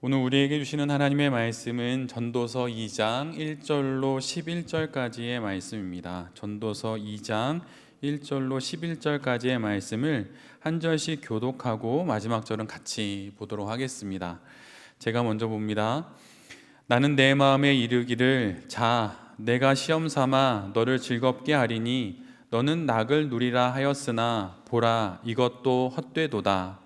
오늘 우리에게 주시는 하나님의 말씀은 전도서 2장 1절로 11절까지의 말씀입니다. 전도서 2장 1절로 11절까지의 말씀을 한 절씩 교독하고 마지막 절은 같이 보도록 하겠습니다. 제가 먼저 봅니다. 나는 내 마음에 이르기를 자 내가 시험 삼아 너를 즐겁게 하리니 너는 낙을 누리라 하였으나 보라 이것도 헛되도다.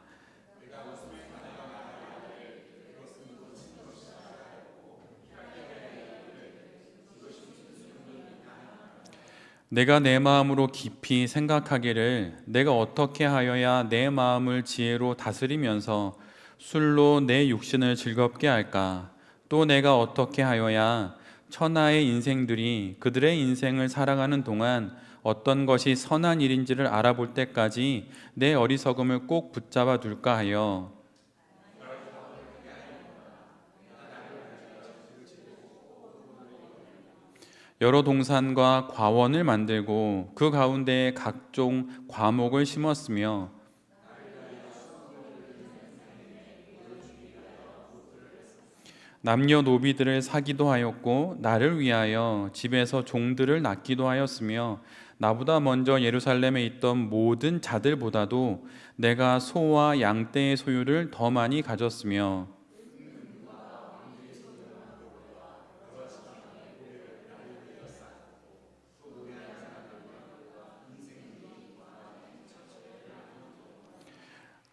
내가 내 마음으로 깊이 생각하기를 내가 어떻게 하여야 내 마음을 지혜로 다스리면서 술로 내 육신을 즐겁게 할까? 또 내가 어떻게 하여야 천하의 인생들이 그들의 인생을 살아가는 동안 어떤 것이 선한 일인지를 알아볼 때까지 내 어리석음을 꼭 붙잡아 둘까 하여 여러 동산과 과원을 만들고 그 가운데에 각종 과목을 심었으며 남녀노비들을 사기도 하였고 나를 위하여 집에서 종들을 낳기도 하였으며 나보다 먼저 예루살렘에 있던 모든 자들보다도 내가 소와 양떼의 소유를 더 많이 가졌으며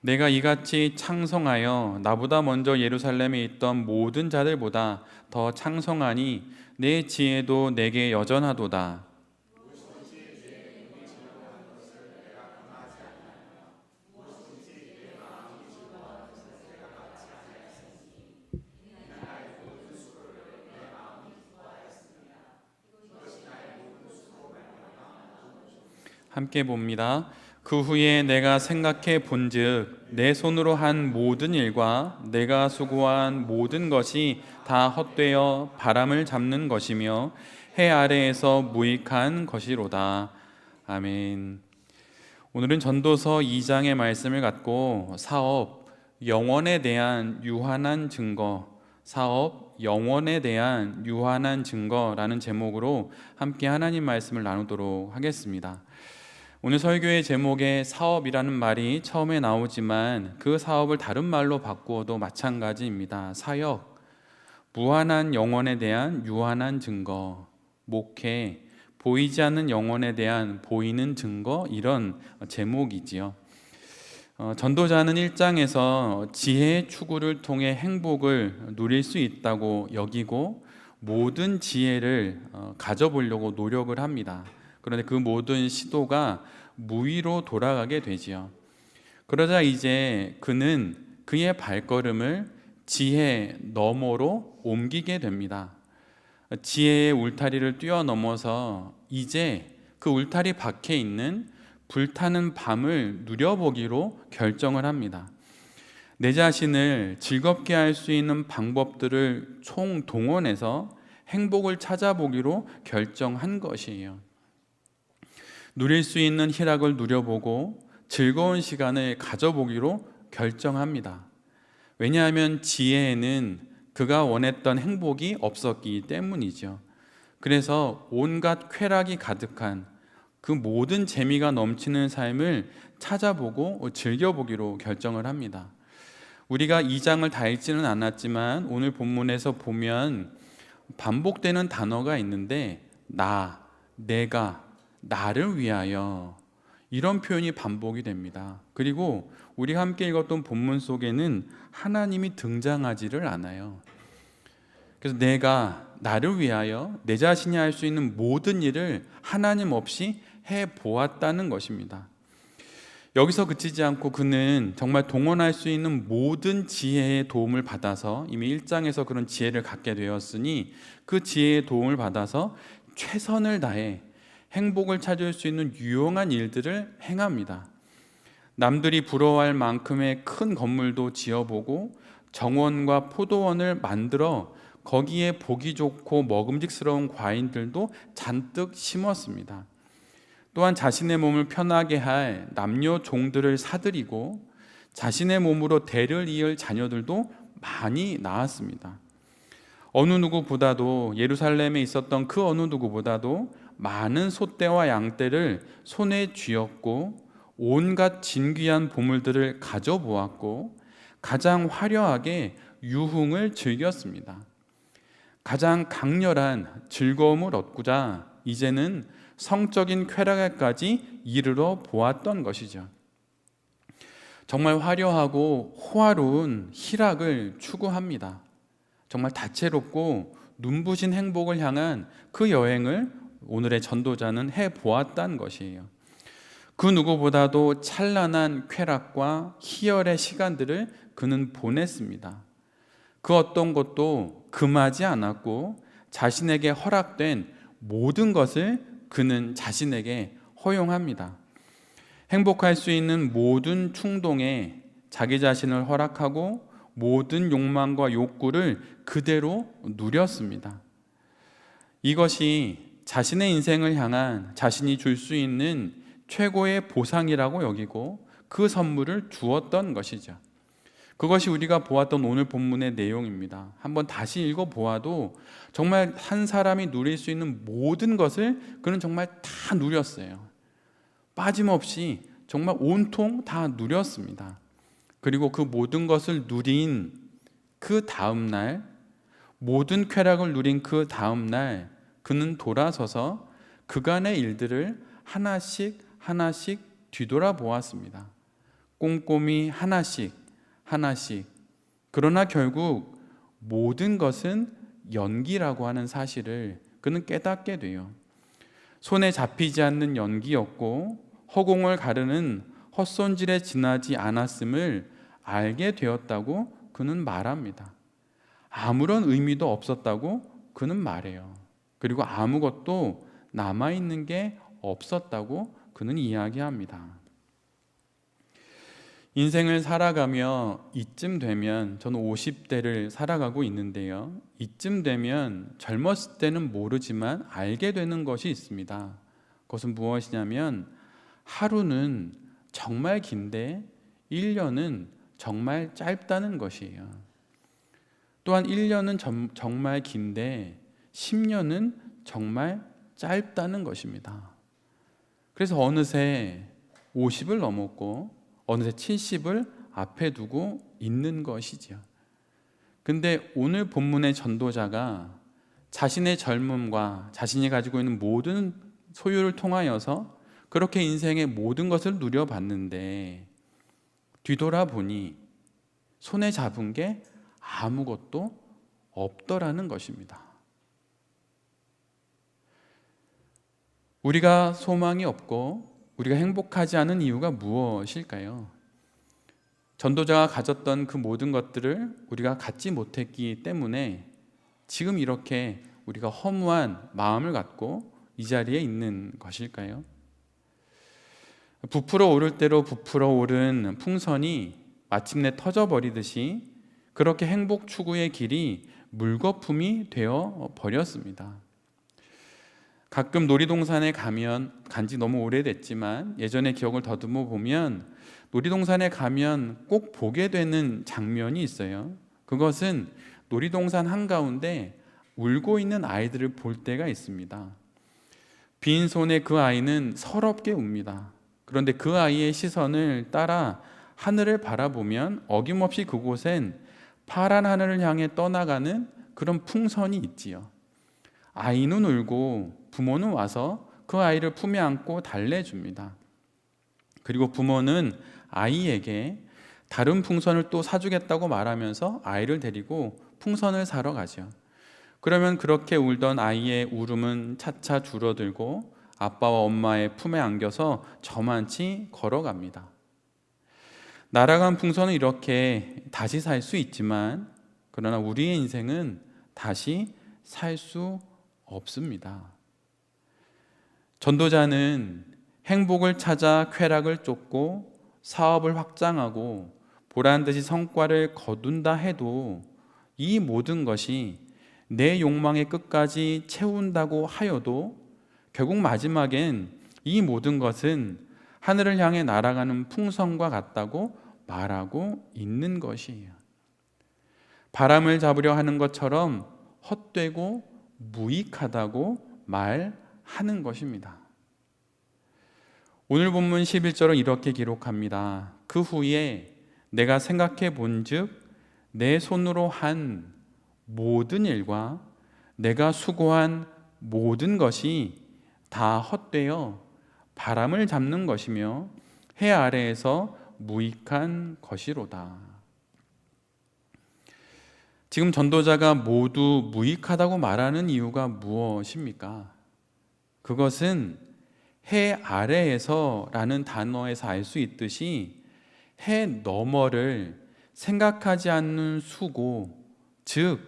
내가 이같이 창성하여 나보다 먼저 예루살렘에 있던 모든 자들보다 더 창성하니 내 지혜도 내게 여전하도다. 함께 봅니다. 그 후에 내가 생각해 본즉 내 손으로 한 모든 일과 내가 수고한 모든 것이 다 헛되어 바람을 잡는 것이며 해 아래에서 무익한 것이로다. 아멘. 오늘은 전도서 2장의 말씀을 갖고 사업, 영원에 대한 유한한 증거, 사업, 영원에 대한 유한한 증거라는 제목으로 함께 하나님 말씀을 나누도록 하겠습니다. 오늘 설교의 제목에 사업이라는 말이 처음에 나오지만 그 사업을 다른 말로 바꾸어도 마찬가지입니다. 사역, 무한한 영혼에 대한 유한한 증거, 목회, 보이지 않는 영혼에 대한 보이는 증거, 이런 제목이지요. 전도자는 1장에서 지혜의 추구를 통해 행복을 누릴 수 있다고 여기고 모든 지혜를 가져보려고 노력을 합니다. 그런데 그 모든 시도가 무위로 돌아가게 되지요. 그러자 이제 그는 그의 발걸음을 지혜 너머로 옮기게 됩니다. 지혜의 울타리를 뛰어넘어서 이제 그 울타리 밖에 있는 불타는 밤을 누려보기로 결정을 합니다. 내 자신을 즐겁게 할 수 있는 방법들을 총동원해서 행복을 찾아보기로 결정한 것이에요. 누릴 수 있는 희락을 누려보고 즐거운 시간을 가져보기로 결정합니다. 왜냐하면 지혜에는 그가 원했던 행복이 없었기 때문이죠. 그래서 온갖 쾌락이 가득한 그 모든 재미가 넘치는 삶을 찾아보고 즐겨보기로 결정을 합니다. 우리가 2장을 다 읽지는 않았지만 오늘 본문에서 보면 반복되는 단어가 있는데 나, 내가, 나를 위하여, 이런 표현이 반복이 됩니다. 그리고 우리가 함께 읽었던 본문 속에는 하나님이 등장하지를 않아요. 그래서 내가 나를 위하여 내 자신이 할 수 있는 모든 일을 하나님 없이 해보았다는 것입니다. 여기서 그치지 않고 그는 정말 동원할 수 있는 모든 지혜의 도움을 받아서 이미 1장에서 그런 지혜를 갖게 되었으니 그 지혜의 도움을 받아서 최선을 다해 행복을 찾을 수 있는 유용한 일들을 행합니다. 남들이 부러워할 만큼의 큰 건물도 지어보고 정원과 포도원을 만들어 거기에 보기 좋고 먹음직스러운 과일들도 잔뜩 심었습니다. 또한 자신의 몸을 편하게 할 남녀 종들을 사들이고 자신의 몸으로 대를 이을 자녀들도 많이 낳았습니다. 어느 누구보다도 예루살렘에 있었던 그 어느 누구보다도 많은 소떼와 양떼를 손에 쥐었고 온갖 진귀한 보물들을 가져보았고 가장 화려하게 유흥을 즐겼습니다. 가장 강렬한 즐거움을 얻고자 이제는 성적인 쾌락에까지 이르러 보았던 것이죠. 정말 화려하고 호화로운 희락을 추구합니다. 정말 다채롭고 눈부신 행복을 향한 그 여행을 오늘의 전도자는 해보았다는 것이에요. 그 누구보다도 찬란한 쾌락과 희열의 시간들을 그는 보냈습니다. 그 어떤 것도 금하지 않았고 자신에게 허락된 모든 것을 그는 자신에게 허용합니다. 행복할 수 있는 모든 충동에 자기 자신을 허락하고 모든 욕망과 욕구를 그대로 누렸습니다. 이것이 자신의 인생을 향한 자신이 줄 수 있는 최고의 보상이라고 여기고 그 선물을 주었던 것이죠. 그것이 우리가 보았던 오늘 본문의 내용입니다. 한번 다시 읽어보아도 정말 한 사람이 누릴 수 있는 모든 것을 그는 정말 다 누렸어요. 빠짐없이 정말 온통 다 누렸습니다. 그리고 그 모든 것을 누린 그 다음 날, 모든 쾌락을 누린 그 다음 날 그는 돌아서서 그간의 일들을 하나씩 뒤돌아보았습니다. 꼼꼼히 하나씩. 그러나 결국 모든 것은 연기라고 하는 사실을 그는 깨닫게 돼요. 손에 잡히지 않는 연기였고 허공을 가르는 헛손질에 지나지 않았음을 알게 되었다고 그는 말합니다. 아무런 의미도 없었다고 그는 말해요. 그리고 아무것도 남아있는 게 없었다고 그는 이야기합니다. 인생을 살아가며 이쯤 되면 저는 50대를 살아가고 있는데요. 이쯤 되면 젊었을 때는 모르지만 알게 되는 것이 있습니다. 그것은 무엇이냐면 하루는 정말 긴데 1년은 정말 짧다는 것이에요. 또한 1년은 정말 긴데 10년은 정말 짧다는 것입니다. 그래서 어느새 50을 넘었고 어느새 70을 앞에 두고 있는 것이죠. 근데 오늘 본문의 전도자가 자신의 젊음과 자신이 가지고 있는 모든 소유를 통하여서 그렇게 인생의 모든 것을 누려봤는데 뒤돌아보니 손에 잡은 게 아무것도 없더라는 것입니다. 우리가 소망이 없고 우리가 행복하지 않은 이유가 무엇일까요? 전도자가 가졌던 그 모든 것들을 우리가 갖지 못했기 때문에 지금 이렇게 우리가 허무한 마음을 갖고 이 자리에 있는 것일까요? 부풀어 오를 대로 부풀어 오른 풍선이 마침내 터져버리듯이 그렇게 행복 추구의 길이 물거품이 되어 버렸습니다. 가끔 놀이동산에 가면 간지 너무 오래됐지만 예전의 기억을 더듬어 보면 놀이동산에 가면 꼭 보게 되는 장면이 있어요. 그것은 놀이동산 한가운데 울고 있는 아이들을 볼 때가 있습니다. 빈손에 그 아이는 서럽게 웁니다. 그런데 그 아이의 시선을 따라 하늘을 바라보면 어김없이 그곳엔 파란 하늘을 향해 떠나가는 그런 풍선이 있지요. 아이는 울고 부모는 와서 그 아이를 품에 안고 달래줍니다. 그리고 부모는 아이에게 다른 풍선을 또 사주겠다고 말하면서 아이를 데리고 풍선을 사러 가죠. 그러면 그렇게 울던 아이의 울음은 차차 줄어들고 아빠와 엄마의 품에 안겨서 저만치 걸어갑니다. 날아간 풍선은 이렇게 다시 살 수 있지만 그러나 우리의 인생은 다시 살 수 없습니다. 전도자는 행복을 찾아 쾌락을 쫓고 사업을 확장하고 보란듯이 성과를 거둔다 해도 이 모든 것이 내 욕망의 끝까지 채운다고 하여도 결국 마지막엔 이 모든 것은 하늘을 향해 날아가는 풍선과 같다고 말하고 있는 것이에요. 바람을 잡으려 하는 것처럼 헛되고 무익하다고 말하는 것입니다. 오늘 본문 11절은 이렇게 기록합니다. 그 후에 내가 생각해 본즉 내 손으로 한 모든 일과 내가 수고한 모든 것이 다 헛되어 바람을 잡는 것이며 해 아래에서 무익한 것이로다. 지금 전도자가 모두 무익하다고 말하는 이유가 무엇입니까? 그것은 해 아래에서 라는 단어에서 알 수 있듯이 해 너머를 생각하지 않는 수고, 즉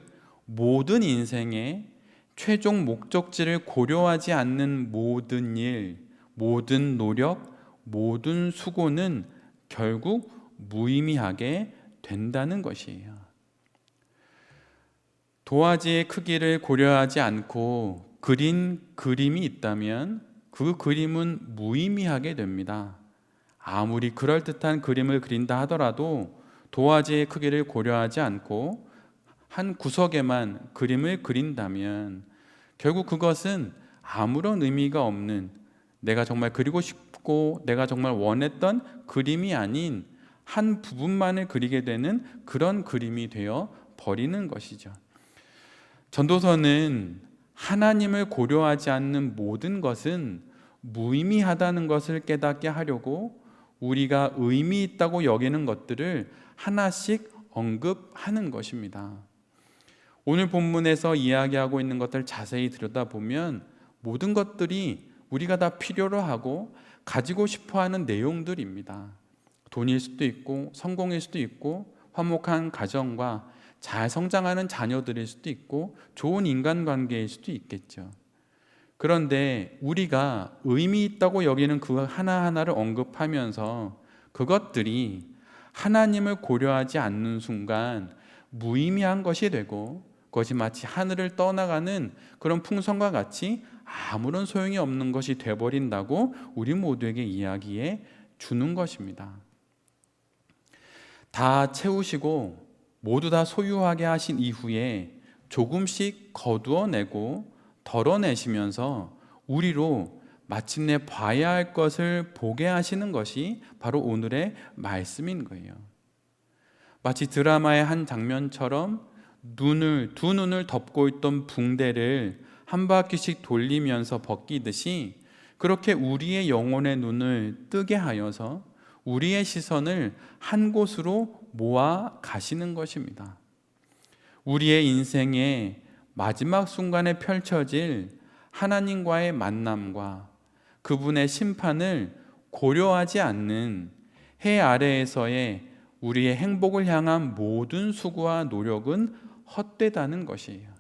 모든 인생의 최종 목적지를 고려하지 않는 모든 일, 모든 노력, 모든 수고는 결국 무의미하게 된다는 것이에요. 도화지의 크기를 고려하지 않고 그린 그림이 있다면 그 그림은 무의미하게 됩니다. 아무리 그럴듯한 그림을 그린다 하더라도 도화지의 크기를 고려하지 않고 한 구석에만 그림을 그린다면 결국 그것은 아무런 의미가 없는, 내가 정말 그리고 싶고 내가 정말 원했던 그림이 아닌 한 부분만을 그리게 되는 그런 그림이 되어 버리는 것이죠. 전도서는 하나님을 고려하지 않는 모든 것은 무의미하다는 것을 깨닫게 하려고 우리가 의미 있다고 여기는 것들을 하나씩 언급하는 것입니다. 오늘 본문에서 이야기하고 있는 것들을 자세히 들여다보면 모든 것들이 우리가 다 필요로 하고 가지고 싶어하는 내용들입니다. 돈일 수도 있고 성공일 수도 있고 화목한 가정과 잘 성장하는 자녀들일 수도 있고 좋은 인간관계일 수도 있겠죠. 그런데 우리가 의미 있다고 여기는 그 하나하나를 언급하면서 그것들이 하나님을 고려하지 않는 순간 무의미한 것이 되고 그것이 마치 하늘을 떠나가는 그런 풍선과 같이 아무런 소용이 없는 것이 되어버린다고 우리 모두에게 이야기해 주는 것입니다. 다 채우시고 모두 다 소유하게 하신 이후에 조금씩 거두어내고 덜어내시면서 우리로 마침내 봐야 할 것을 보게 하시는 것이 바로 오늘의 말씀인 거예요. 마치 드라마의 한 장면처럼 두 눈을 덮고 있던 붕대를 한 바퀴씩 돌리면서 벗기듯이 그렇게 우리의 영혼의 눈을 뜨게 하여서 우리의 시선을 한 곳으로 모아 가시는 것입니다. 우리의 인생의 마지막 순간에 펼쳐질 하나님과의 만남과 그분의 심판을 고려하지 않는 해 아래에서의 우리의 행복을 향한 모든 수고와 노력은 헛되다는 것이에요.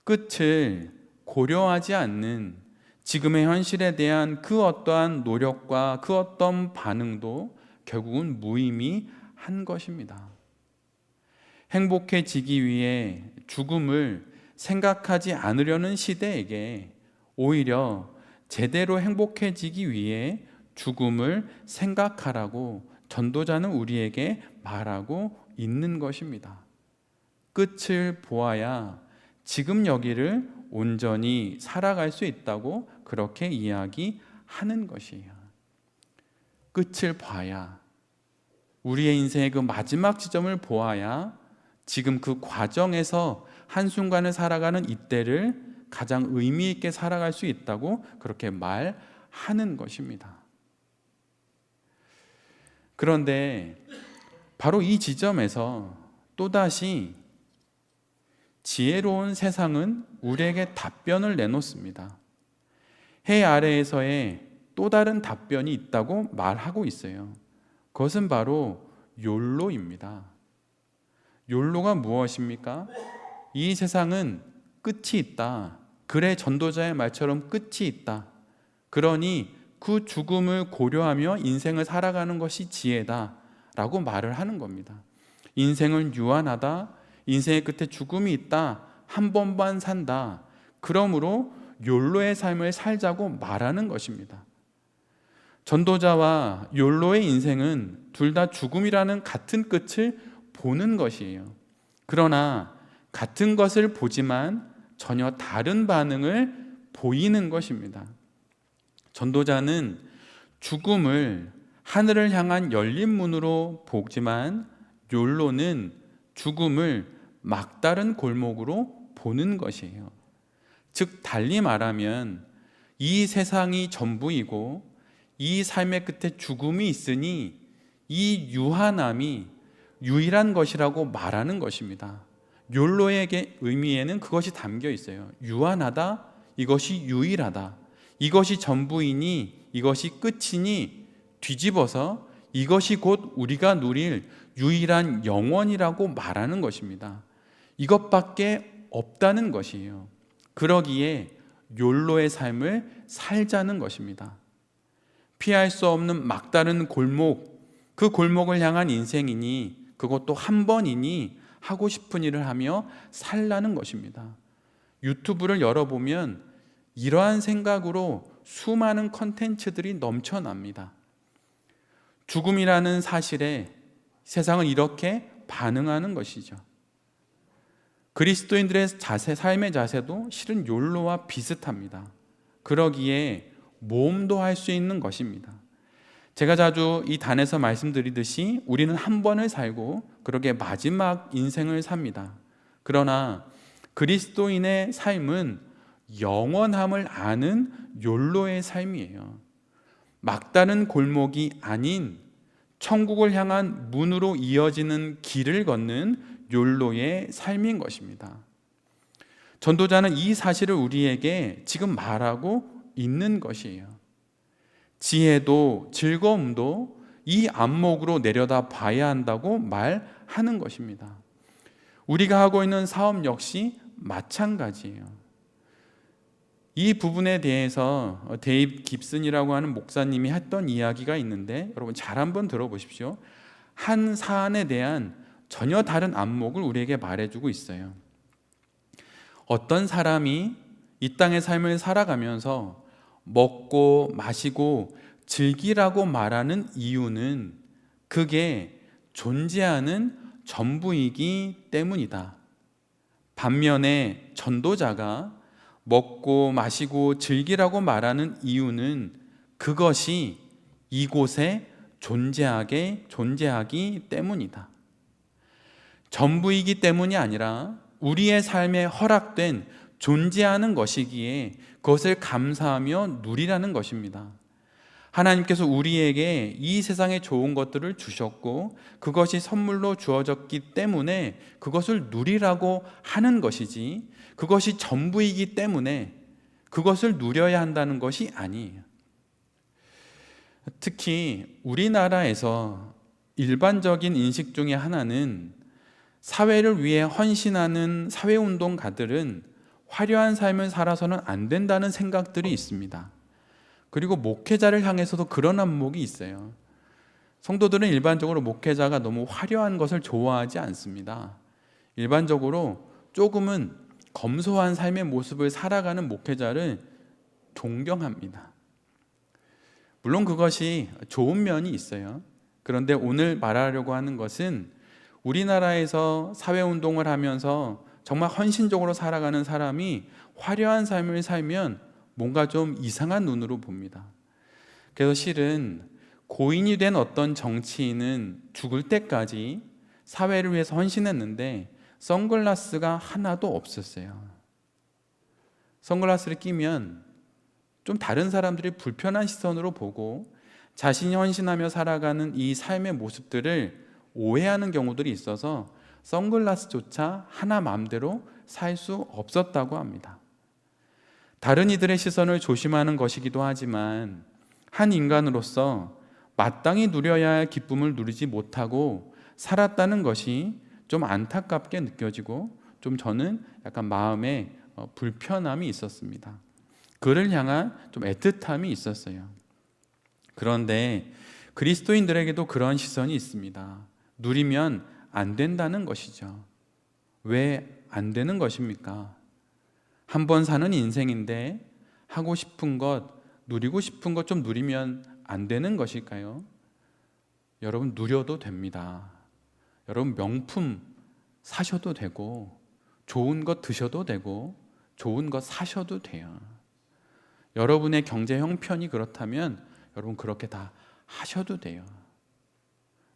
끝을 고려하지 않는 지금의 현실에 대한 그 어떠한 노력과 그 어떤 반응도 결국은 무의미한 것입니다. 행복해지기 위해 죽음을 생각하지 않으려는 시대에게 오히려 제대로 행복해지기 위해 죽음을 생각하라고 전도자는 우리에게 말하고 있는 것입니다. 끝을 보아야 지금 여기를 온전히 살아갈 수 있다고 그렇게 이야기하는 것이에요. 끝을 봐야, 우리의 인생의 그 마지막 지점을 보아야 지금 그 과정에서 한순간을 살아가는 이때를 가장 의미 있게 살아갈 수 있다고 그렇게 말하는 것입니다. 그런데 바로 이 지점에서 또다시 지혜로운 세상은 우리에게 답변을 내놓습니다. 해 아래에서의 또 다른 답변이 있다고 말하고 있어요. 그것은 바로 욜로입니다. 욜로가 무엇입니까? 이 세상은 끝이 있다. 그래, 전도자의 말처럼 끝이 있다. 그러니 그 죽음을 고려하며 인생을 살아가는 것이 지혜다 라고 말을 하는 겁니다. 인생은 유한하다. 인생의 끝에 죽음이 있다. 한 번만 산다. 그러므로 욜로의 삶을 살자고 말하는 것입니다. 전도자와 욜로의 인생은 둘 다 죽음이라는 같은 끝을 보는 것이에요. 그러나 같은 것을 보지만 전혀 다른 반응을 보이는 것입니다. 전도자는 죽음을 하늘을 향한 열린 문으로 보지만 욜로는 죽음을 막다른 골목으로 보는 것이에요. 즉 달리 말하면 이 세상이 전부이고 이 삶의 끝에 죽음이 있으니 이 유한함이 유일한 것이라고 말하는 것입니다. 욜로의 의미에는 그것이 담겨 있어요. 유한하다, 이것이 유일하다, 이것이 전부이니 이것이 끝이니 뒤집어서 이것이 곧 우리가 누릴 유일한 영원이라고 말하는 것입니다. 이것밖에 없다는 것이에요. 그러기에 욜로의 삶을 살자는 것입니다. 피할 수 없는 막다른 골목, 그 골목을 향한 인생이니 그것도 한 번이니 하고 싶은 일을 하며 살라는 것입니다. 유튜브를 열어보면 이러한 생각으로 수많은 컨텐츠들이 넘쳐납니다. 죽음이라는 사실에 세상은 이렇게 반응하는 것이죠. 그리스도인들의 자세, 삶의 자세도 실은 욜로와 비슷합니다. 그러기에 모험도 할 수 있는 것입니다. 제가 자주 이 단에서 말씀드리듯이 우리는 한 번을 살고 그러게 마지막 인생을 삽니다. 그러나 그리스도인의 삶은 영원함을 아는 욜로의 삶이에요. 막다른 골목이 아닌 천국을 향한 문으로 이어지는 길을 걷는 욜로의 삶인 것입니다. 전도자는 이 사실을 우리에게 지금 말하고 있는 것이에요. 지혜도 즐거움도 이 안목으로 내려다 봐야 한다고 말하는 것입니다. 우리가 하고 있는 사업 역시 마찬가지예요. 이 부분에 대해서 데이브 깁슨이라고 하는 목사님이 했던 이야기가 있는데 여러분 잘 한번 들어보십시오. 한 사안에 대한 전혀 다른 안목을 우리에게 말해주고 있어요. 어떤 사람이 이 땅의 삶을 살아가면서 먹고 마시고 즐기라고 말하는 이유는 그게 존재하는 전부이기 때문이다. 반면에 전도자가 먹고 마시고 즐기라고 말하는 이유는 그것이 이곳에 존재하기 때문이다. 전부이기 때문이 아니라 우리의 삶에 허락된 존재하는 것이기에 그것을 감사하며 누리라는 것입니다. 하나님께서 우리에게 이 세상에 좋은 것들을 주셨고 그것이 선물로 주어졌기 때문에 그것을 누리라고 하는 것이지 그것이 전부이기 때문에 그것을 누려야 한다는 것이 아니에요. 특히 우리나라에서 일반적인 인식 중에 하나는 사회를 위해 헌신하는 사회운동가들은 화려한 삶을 살아서는 안 된다는 생각들이 있습니다. 그리고 목회자를 향해서도 그런 안목이 있어요. 성도들은 일반적으로 목회자가 너무 화려한 것을 좋아하지 않습니다. 일반적으로 조금은 검소한 삶의 모습을 살아가는 목회자를 존경합니다. 물론 그것이 좋은 면이 있어요. 그런데 오늘 말하려고 하는 것은 우리나라에서 사회운동을 하면서 정말 헌신적으로 살아가는 사람이 화려한 삶을 살면 뭔가 좀 이상한 눈으로 봅니다. 그래서 실은 고인이 된 어떤 정치인은 죽을 때까지 사회를 위해서 헌신했는데 선글라스가 하나도 없었어요. 선글라스를 끼면 좀 다른 사람들이 불편한 시선으로 보고 자신이 헌신하며 살아가는 이 삶의 모습들을 오해하는 경우들이 있어서 선글라스조차 하나 마음대로 살 수 없었다고 합니다. 다른 이들의 시선을 조심하는 것이기도 하지만 한 인간으로서 마땅히 누려야 할 기쁨을 누리지 못하고 살았다는 것이 좀 안타깝게 느껴지고 좀 저는 약간 마음에 불편함이 있었습니다. 그를 향한 좀 애틋함이 있었어요. 그런데 그리스도인들에게도 그런 시선이 있습니다. 누리면 안 된다는 것이죠. 왜 안 되는 것입니까? 한 번 사는 인생인데 하고 싶은 것, 누리고 싶은 것 좀 누리면 안 되는 것일까요? 여러분 누려도 됩니다. 여러분 명품 사셔도 되고 좋은 것 드셔도 되고 좋은 것 사셔도 돼요. 여러분의 경제 형편이 그렇다면 여러분 그렇게 다 하셔도 돼요.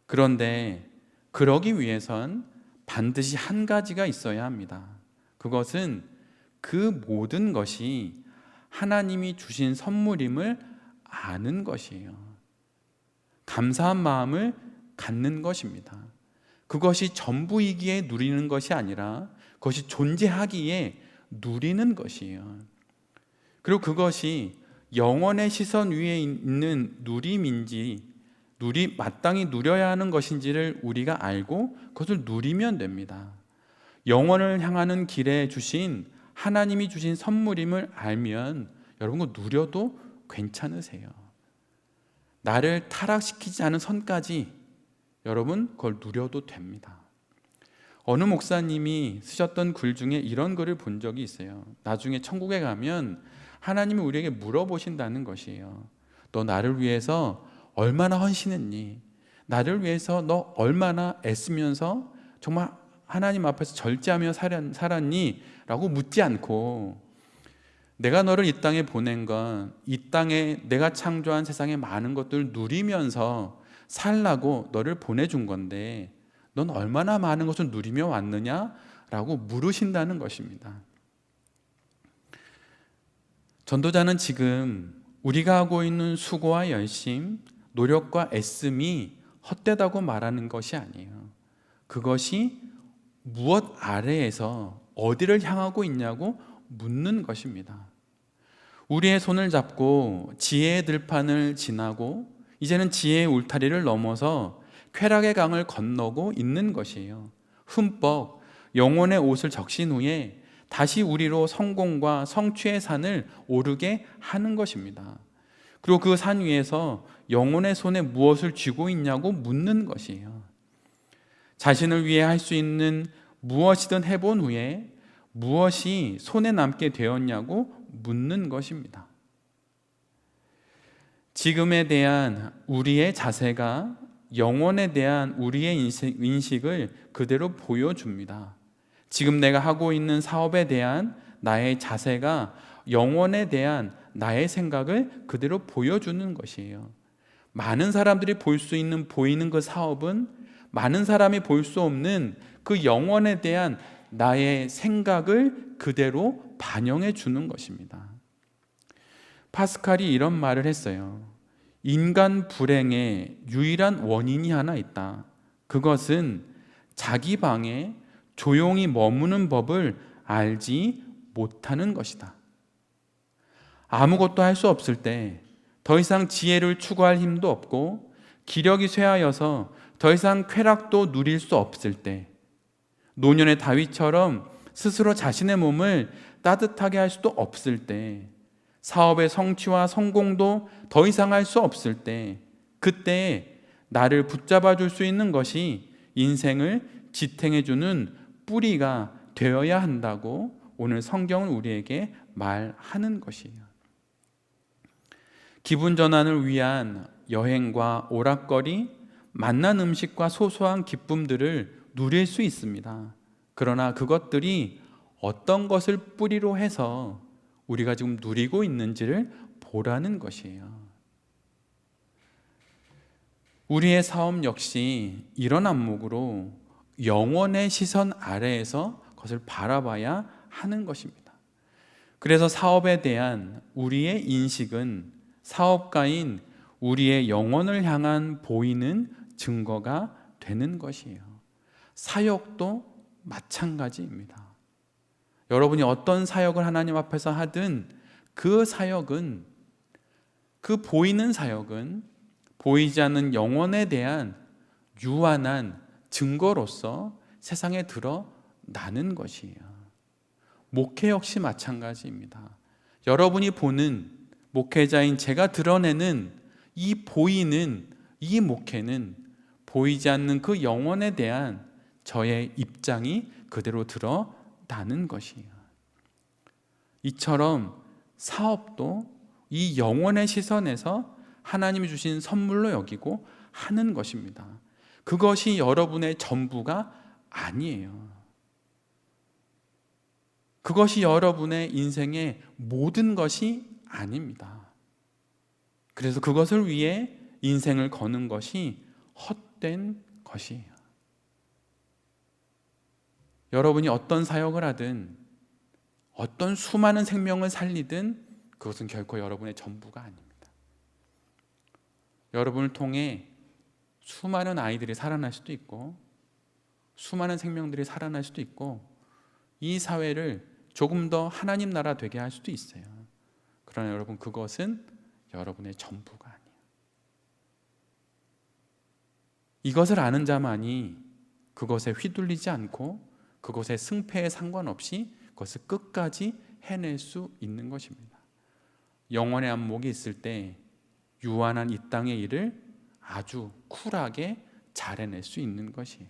그런데 그러기 위해선 반드시 한 가지가 있어야 합니다. 그것은 그 모든 것이 하나님이 주신 선물임을 아는 것이에요. 감사한 마음을 갖는 것입니다. 그것이 전부이기에 누리는 것이 아니라 그것이 존재하기에 누리는 것이에요. 그리고 그것이 영원의 시선 위에 있는 누림인지 마땅히 누려야 하는 것인지를 우리가 알고 그것을 누리면 됩니다. 영원을 향하는 길에 주신 하나님이 주신 선물임을 알면 여러분 그거 누려도 괜찮으세요. 나를 타락시키지 않은 선까지 여러분 그걸 누려도 됩니다. 어느 목사님이 쓰셨던 글 중에 이런 글을 본 적이 있어요. 나중에 천국에 가면 하나님이 우리에게 물어보신다는 것이에요. 너 나를 위해서 얼마나 헌신했니? 나를 위해서 너 얼마나 애쓰면서 정말 하나님 앞에서 절제하며 살았니? 라고 묻지 않고 내가 너를 이 땅에 보낸 건 이 땅에 내가 창조한 세상의 많은 것들을 누리면서 살라고 너를 보내준 건데 넌 얼마나 많은 것을 누리며 왔느냐? 라고 물으신다는 것입니다. 전도자는 지금 우리가 하고 있는 수고와 열심, 노력과 애씀이 헛되다고 말하는 것이 아니에요. 그것이 무엇 아래에서 어디를 향하고 있냐고 묻는 것입니다. 우리의 손을 잡고 지혜의 들판을 지나고 이제는 지혜의 울타리를 넘어서 쾌락의 강을 건너고 있는 것이에요. 흠뻑 영혼의 옷을 적신 후에 다시 우리로 성공과 성취의 산을 오르게 하는 것입니다. 그리고 그 산 위에서 영혼의 손에 무엇을 쥐고 있냐고 묻는 것이에요. 자신을 위해 할 수 있는 무엇이든 해본 후에 무엇이 손에 남게 되었냐고 묻는 것입니다. 지금에 대한 우리의 자세가 영혼에 대한 우리의 인식을 그대로 보여줍니다. 지금 내가 하고 있는 사업에 대한 나의 자세가 영혼에 대한 나의 생각을 그대로 보여주는 것이에요. 많은 사람들이 볼 수 있는 보이는 그 사업은 많은 사람이 볼 수 없는 그 영혼에 대한 나의 생각을 그대로 반영해 주는 것입니다. 파스칼이 이런 말을 했어요. 인간 불행의 유일한 원인이 하나 있다. 그것은 자기 방에 조용히 머무는 법을 알지 못하는 것이다. 아무것도 할 수 없을 때, 더 이상 지혜를 추구할 힘도 없고 기력이 쇠하여서 더 이상 쾌락도 누릴 수 없을 때, 노년의 다윗처럼 스스로 자신의 몸을 따뜻하게 할 수도 없을 때, 사업의 성취와 성공도 더 이상 할 수 없을 때, 그때 나를 붙잡아 줄 수 있는 것이 인생을 지탱해 주는 뿌리가 되어야 한다고 오늘 성경은 우리에게 말하는 것이에요. 기분 전환을 위한 여행과 오락거리, 맛난 음식과 소소한 기쁨들을 누릴 수 있습니다. 그러나 그것들이 어떤 것을 뿌리로 해서 우리가 지금 누리고 있는지를 보라는 것이에요. 우리의 사업 역시 이런 안목으로 영원의 시선 아래에서 그것을 바라봐야 하는 것입니다. 그래서 사업에 대한 우리의 인식은 사업가인 우리의 영혼을 향한 보이는 증거가 되는 것이에요. 사역도 마찬가지입니다. 여러분이 어떤 사역을 하나님 앞에서 하든 그 사역은, 그 보이는 사역은 보이지 않는 영혼에 대한 유한한 증거로서 세상에 드러나는 것이에요. 목회 역시 마찬가지입니다. 여러분이 보는 목회자인 제가 드러내는 이 보이는 이 목회는 보이지 않는 그 영혼에 대한 저의 입장이 그대로 드러나는 것이에요. 이처럼 사업도 이 영혼의 시선에서 하나님이 주신 선물로 여기고 하는 것입니다. 그것이 여러분의 전부가 아니에요. 그것이 여러분의 인생의 모든 것이 아닙니다. 그래서 그것을 위해 인생을 거는 것이 헛된 것이에요. 여러분이 어떤 사역을 하든 어떤 수많은 생명을 살리든 그것은 결코 여러분의 전부가 아닙니다. 여러분을 통해 수많은 아이들이 살아날 수도 있고 수많은 생명들이 살아날 수도 있고 이 사회를 조금 더 하나님 나라 되게 할 수도 있어요. 그러나 여러분, 그것은 여러분의 전부가 아니에요. 이것을 아는 자만이 그것에 휘둘리지 않고 그것의 승패에 상관없이 그것을 끝까지 해낼 수 있는 것입니다. 영원의 안목이 있을 때 유한한 이 땅의 일을 아주 쿨하게 잘 해낼 수 있는 것이에요.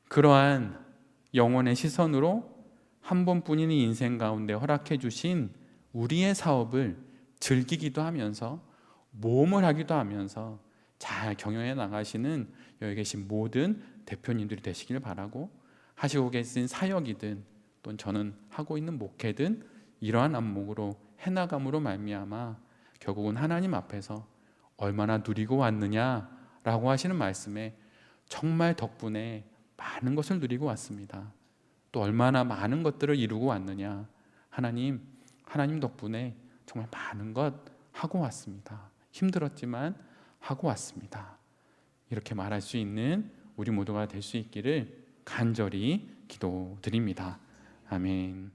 그러한 영혼의 시선으로 한 번뿐인 인생 가운데 허락해 주신 우리의 사업을 즐기기도 하면서 모험을 하기도 하면서 잘 경영해 나가시는 여기 계신 모든 대표님들이 되시길 바라고, 하시고 계신 사역이든 또는 저는 하고 있는 목회든 이러한 안목으로 해나감으로 말미암아 결국은 하나님 앞에서 얼마나 누리고 왔느냐라고 하시는 말씀에 정말 덕분에 많은 것을 누리고 왔습니다. 또 얼마나 많은 것들을 이루고 왔느냐, 하나님 덕분에 정말 많은 것 하고 왔습니다. 힘들었지만 하고 왔습니다. 이렇게 말할 수 있는 우리 모두가 될 수 있기를 간절히 기도드립니다. 아멘.